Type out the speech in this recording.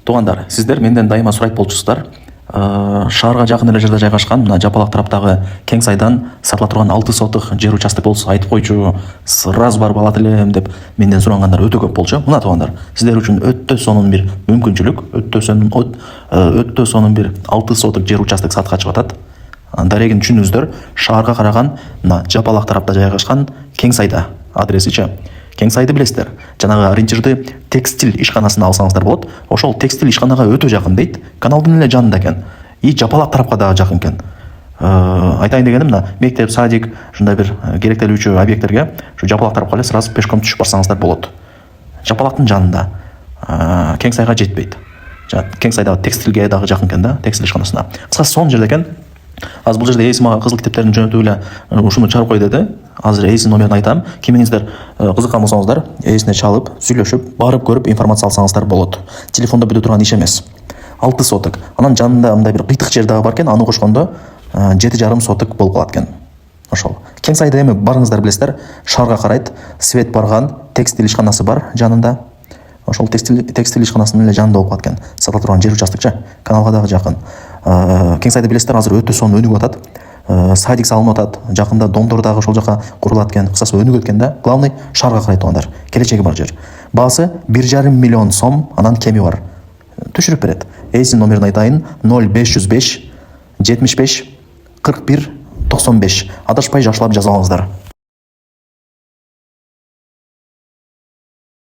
Туугандар, сиздер менден дайыма сурайт болчусуздар. Шаарга жакын эле жерде жайгашкан мына жапалак тараптагы кең сайдан сатыла турган 6 соток жер участок болсо айтып койчу, сразу барып алат элем деп менден сурагандар өтө көп болчу. Мына туугандар, сиздер үчүн өтө сонун бир мүмкүнчүлүк, өтө сонун бир 6 соток жер участок сатка чыгып атат. Дарегин түшүнүңүздөр, шаарга караган мына жапалак тарапта жайгашкан кең сайда адресичи. Кең сайды билесиздер. Жанагы ориентирди текстиль ишканасына алсаңыздар болот. Ошол текстиль ишканага өтө жакын дейт. Каналдын эле жанында экен. И жапалак тарапка дагы жакын экен. Айтайын дегеним, мына мектеп, садик, ушундай бир керектелүүчү объекттерге ушу жапалак тарапка эле сразу пешком түшүп барсаңыздар болот. Жапалактын жанында. Кең сайга жетпейт. Кең сайдагы текстилге дагы жакын экен да, текстиль ишканасына. Кыскасы сонун жерде экен. Азыр бул жерде эси мага кызыл китептерин жөнөтүп эле ушуну чыгарып кой деди. Азыр эсинин номерин айтам. Кимиңиздер кызыккан болсоңуздар, эсине чалып, сүйлөшүп, барып көрүп информация алсаңыздар болот. Телефондо бүтө турган иш эмес. 6 соток. Анан жанында мындай бир кыйтык жер дагы бар экен, аны кошкондо 7,5 соток болуп калат экен. Ошол. Кең сайда эми барыңыздар билесиздер, шаарга карайт, свет барган, текстиль ишканасы бар жанында. Ошол текстиль ишканасынын эле жанында болуп калат экен. Сатыла турган жер участокчу, каналга дагы жакын. Кең сайда билесиздер, азыр өтө сонун өнүгүп атат. Садик салынып атат. Жакында домдор дагы ошол жака курулат экен. Кысасы өнүгөт экен да. Главный шаарга карай туугандар. Келечеги бар жер. Баасы 1,5 миллион сом, анан кеми бар. Түшүрүп берет. Эсинин номерин айтайын: 0505 75 41 95. Адашпай жакшылап жазып алыңыздар.